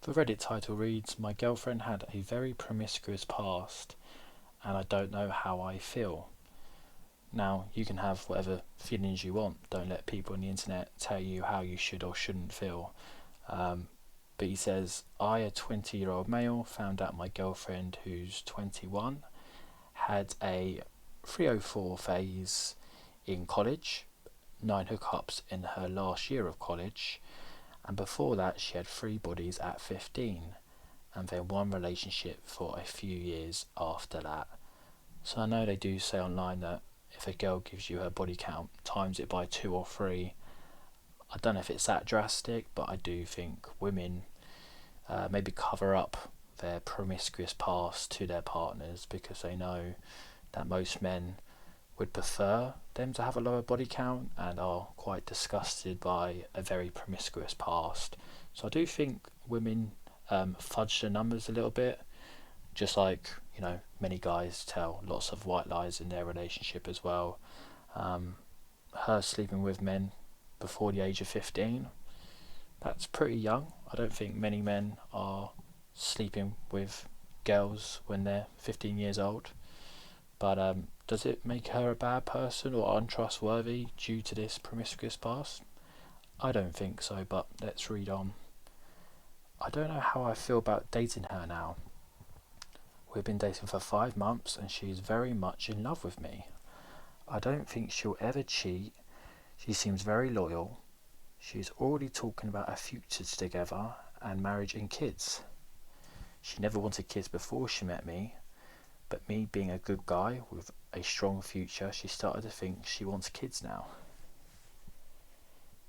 The Reddit title reads, "My girlfriend had a very promiscuous past and I don't know how I feel." Now, you can have whatever feelings you want. Don't let people on the internet tell you how you should or shouldn't feel. But he says, "I, a 20-year-old male, found out my girlfriend, who's 21, had a 304 phase in college, 9 hookups in her last year of college, and before that she had 3 bodies at 15, and then 1 relationship for a few years after that." So I know they do say online that if a girl gives you her body count, times it by 2 or 3. I don't know if it's that drastic, but I do think women maybe cover up their promiscuous past to their partners because they know that most men would prefer them to have a lower body count and are quite disgusted by a very promiscuous past. So I do think women fudge the numbers a little bit, just like many guys tell lots of white lies in their relationship as well. Her sleeping with men before the age of 15, that's pretty young. I don't think many men are sleeping with girls when they're 15 years old. But does it make her a bad person or untrustworthy due to this promiscuous past? I don't think so, but let's read on. "I don't know how I feel about dating her now. We've been dating for 5 months and she's very much in love with me. I don't think she'll ever cheat. She seems very loyal. She's already talking about a future together and marriage and kids. She never wanted kids before she met me, but me being a good guy with a strong future, she started to think she wants kids now."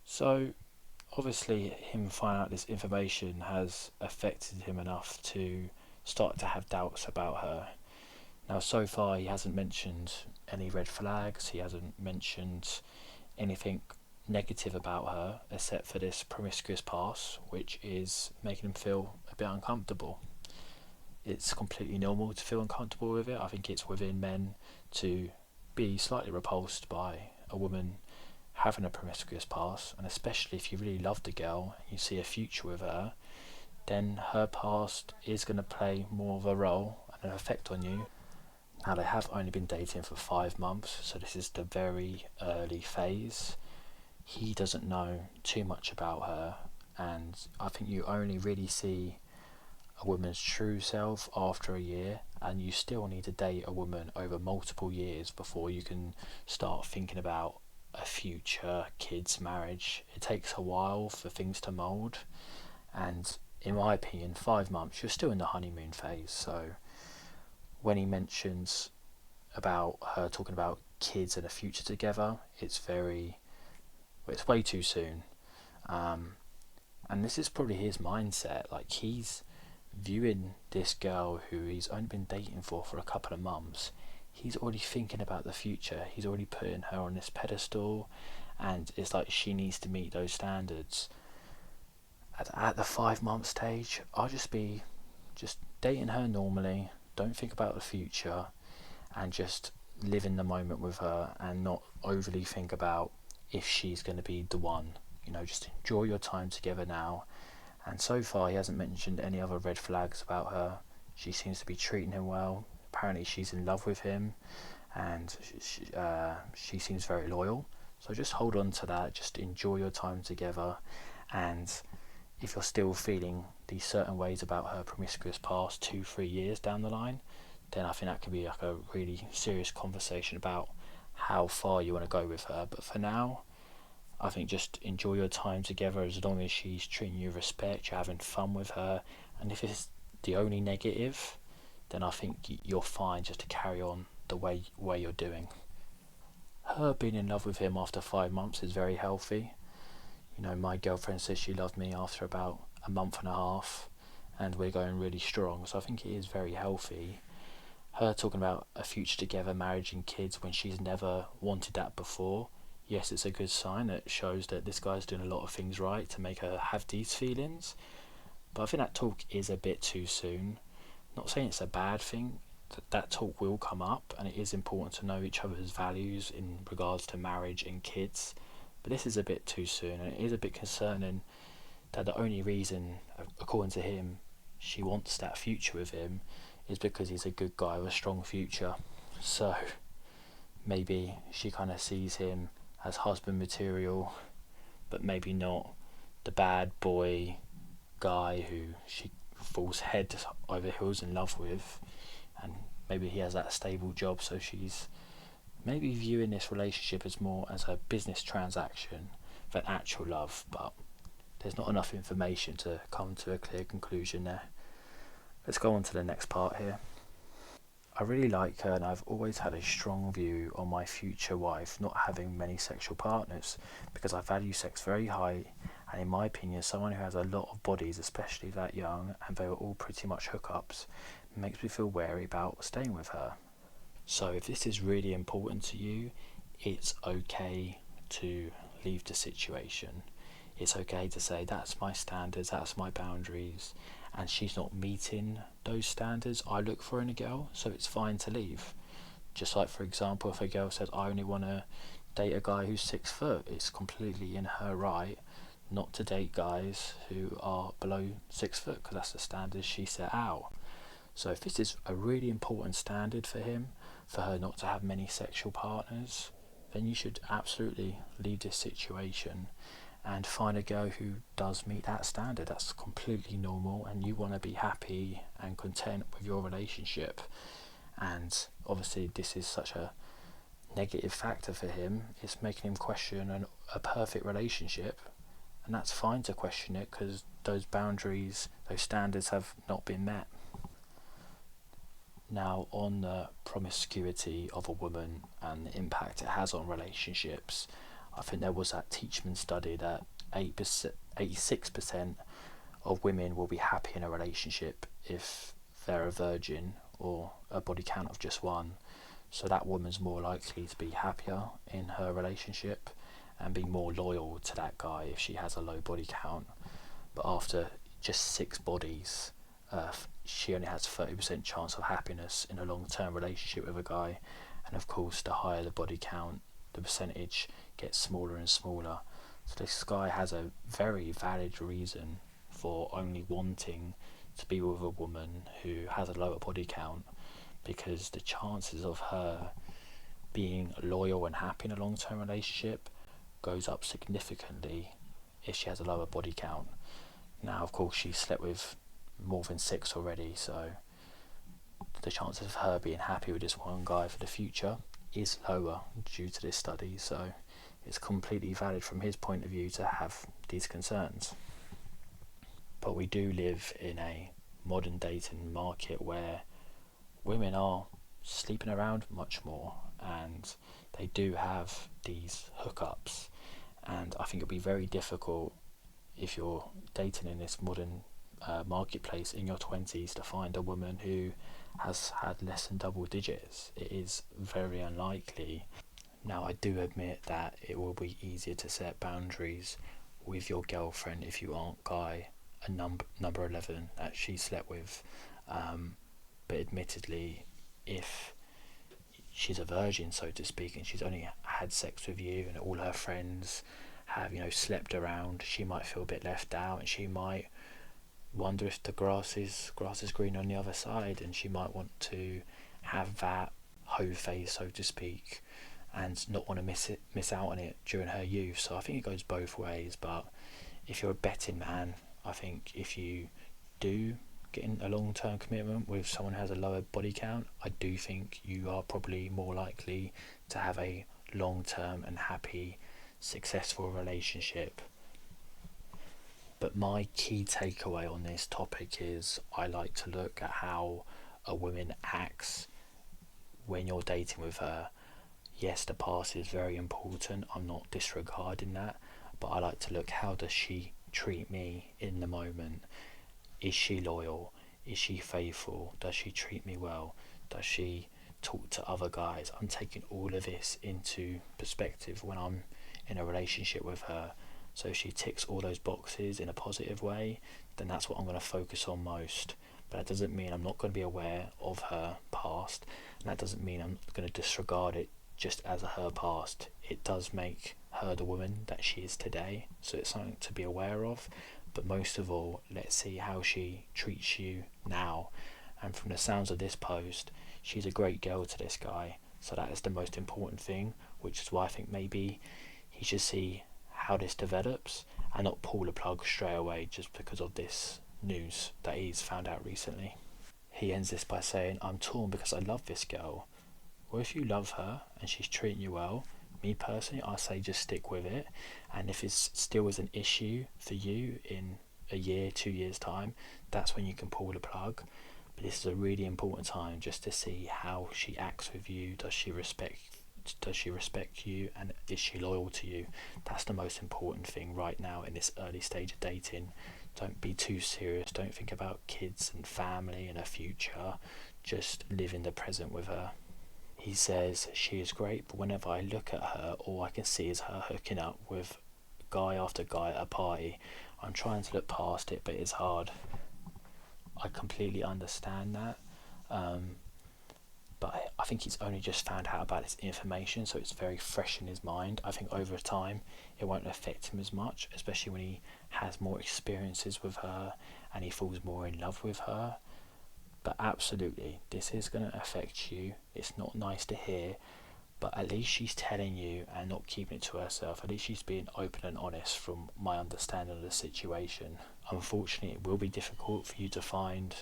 So obviously him finding out this information has affected him enough to start to have doubts about her. Now so far he hasn't mentioned any red flags, he hasn't mentioned anything negative about her except for this promiscuous past, which is making him feel a bit uncomfortable. It's completely normal to feel uncomfortable with it. I think it's within men to be slightly repulsed by a woman having a promiscuous past, and especially if you really love the girl and you see a future with her, then her past is going to play more of a role and an effect on you. Now they have only been dating for 5 months, so this is the very early phase. He doesn't know too much about her, and I think you only really see a woman's true self after a year, and you still need to date a woman over multiple years before you can start thinking about a future, kids, marriage. It takes a while for things to mould, and in my opinion 5 months you're still in the honeymoon phase. So when he mentions about her talking about kids and a future together, it's way too soon. And this is probably his mindset. Like, he's viewing this girl who he's only been dating for a couple of months. He's already thinking about the future. He's already putting her on this pedestal, and it's like she needs to meet those standards. At the 5 month stage, I'll just be dating her normally, don't think about the future, and just live in the moment with her and not overly think about if she's going to be the one. Just enjoy your time together now. And so far he hasn't mentioned any other red flags about her. She seems to be treating him well. Apparently she's in love with him, and she seems very loyal. So just hold on to that, just enjoy your time together. And if you're still feeling these certain ways about her promiscuous past 2-3 years down the line, then I think that could be like a really serious conversation about how far you want to go with her. But for now, I think just enjoy your time together. As long as she's treating you with respect, you're having fun with her, and if it's the only negative, then I think you're fine just to carry on the way you're doing. Her being in love with him after 5 months is very healthy. My girlfriend says she loved me after about a month and a half, and we're going really strong, so I think it is very healthy. Her talking about a future together, marriage and kids, when she's never wanted that before, yes, it's a good sign. It shows that this guy's doing a lot of things right to make her have these feelings. But I think that talk is a bit too soon. Not saying it's a bad thing. That talk will come up, and it is important to know each other's values in regards to marriage and kids. But this is a bit too soon, and it is a bit concerning that the only reason, according to him, she wants that future with him is because he's a good guy with a strong future. So maybe she kind of sees him as husband material, but maybe not the bad boy guy who she falls head over heels in love with. And maybe he has that stable job, so she's maybe viewing this relationship as more as a business transaction than actual love. But there's not enough information to come to a clear conclusion there. Let's go on to the next part here. I really like her, and I've always had a strong view on my future wife not having many sexual partners because I value sex very high, and in my opinion, someone who has a lot of bodies, especially that young, and they were all pretty much hookups, makes me feel wary about staying with her. So if this is really important to you, it's okay to leave the situation. It's okay to say that's my standards, that's my boundaries, and she's not meeting those standards I look for in a girl, so it's fine to leave. Just like, for example, if a girl says I only want to date a guy who's 6 foot, it's completely in her right not to date guys who are below 6 foot because that's the standards she set out. So if this is a really important standard for him, for her not to have many sexual partners, then you should absolutely leave this situation and find a girl who does meet that standard. That's completely normal, and you want to be happy and content with your relationship. And obviously this is such a negative factor for him, it's making him question a perfect relationship, and that's fine to question it because those boundaries, those standards have not been met. Now, on the promiscuity of a woman and the impact it has on relationships, I think there was that Teachman study that 86% of women will be happy in a relationship if they're a virgin or a body count of just one. So that woman's more likely to be happier in her relationship and be more loyal to that guy if she has a low body count. But after just 6 bodies, she only has 30% chance of happiness in a long-term relationship with a guy. And of course, the higher the body count, the percentage gets smaller and smaller. So this guy has a very valid reason for only wanting to be with a woman who has a lower body count, because the chances of her being loyal and happy in a long-term relationship goes up significantly if she has a lower body count. Now, of course, she slept with more than 6 already, so the chances of her being happy with this one guy for the future is lower due to this study. So it's completely valid from his point of view to have these concerns. But we do live in a modern dating market where women are sleeping around much more, and they do have these hookups, and I think it'll be very difficult if you're dating in this modern marketplace in your 20s to find a woman who has had less than double digits. It is very unlikely. Now, I do admit that it will be easier to set boundaries with your girlfriend if you aren't guy a number 11 that she slept with, but admittedly, if she's a virgin, so to speak, and she's only had sex with you and all her friends have, slept around, she might feel a bit left out, and she might wonder if the grass is green on the other side, and she might want to have that hoe phase, so to speak, and not want to miss out on it during her youth. So I think it goes both ways. But if you're a betting man, I think if you do get in a long-term commitment with someone who has a lower body count, I do think you are probably more likely to have a long-term and happy, successful relationship. But my key takeaway on this topic is I like to look at how a woman acts when you're dating with her. Yes, the past is very important, I'm not disregarding that, but I like to look, how does she treat me in the moment? Is she loyal? Is she faithful? Does she treat me well? Does she talk to other guys? I'm taking all of this into perspective when I'm in a relationship with her. So if she ticks all those boxes in a positive way, then that's what I'm going to focus on most. But that doesn't mean I'm not going to be aware of her past, and that doesn't mean I'm going to disregard it just as her past. It does make her the woman that she is today, so it's something to be aware of, but most of all, let's see how she treats you now. And from the sounds of this post, she's a great girl to this guy, so that is the most important thing, which is why I think maybe he should see how this develops and not pull the plug straight away just because of this news that he's found out recently. He ends this by saying, I'm torn because I love this girl. Well, if you love her and she's treating you well, me personally, I say just stick with it. And if it still is an issue for you in a year, 2 years' time, that's when you can pull the plug. But this is a really important time just to see how she acts with you. Does she respect you, and is she loyal to you? That's the most important thing right now in this early stage of dating. Don't be too serious. Don't think about kids and family and a future. Just live in the present with her. He says, she is great, but whenever I look at her, all I can see is her hooking up with guy after guy at a party. I'm trying to look past it, but it's hard. I completely understand that. But I think he's only just found out about this information, so it's very fresh in his mind. I think over time it won't affect him as much, especially when he has more experiences with her and he falls more in love with her. But absolutely, this is going to affect you. It's not nice to hear, but at least she's telling you and not keeping it to herself. At least she's being open and honest from my understanding of the situation. Unfortunately, it will be difficult for you to find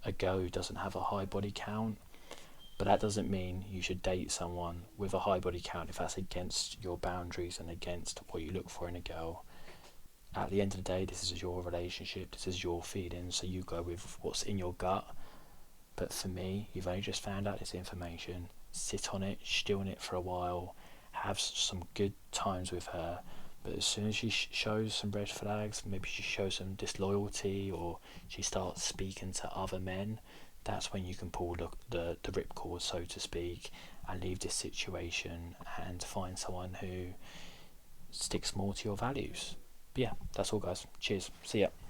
a girl who doesn't have a high body count, but that doesn't mean you should date someone with a high body count if that's against your boundaries and against what you look for in a girl. At the end of the day, this is your relationship, this is your feelings, so you go with what's in your gut. But for me, you've only just found out this information. Sit on it, stew on it for a while, have some good times with her. But as soon as she shows some red flags, maybe she shows some disloyalty or she starts speaking to other men, that's when you can pull the ripcord, so to speak, and leave this situation and find someone who sticks more to your values. But yeah, that's all, guys. Cheers. See ya.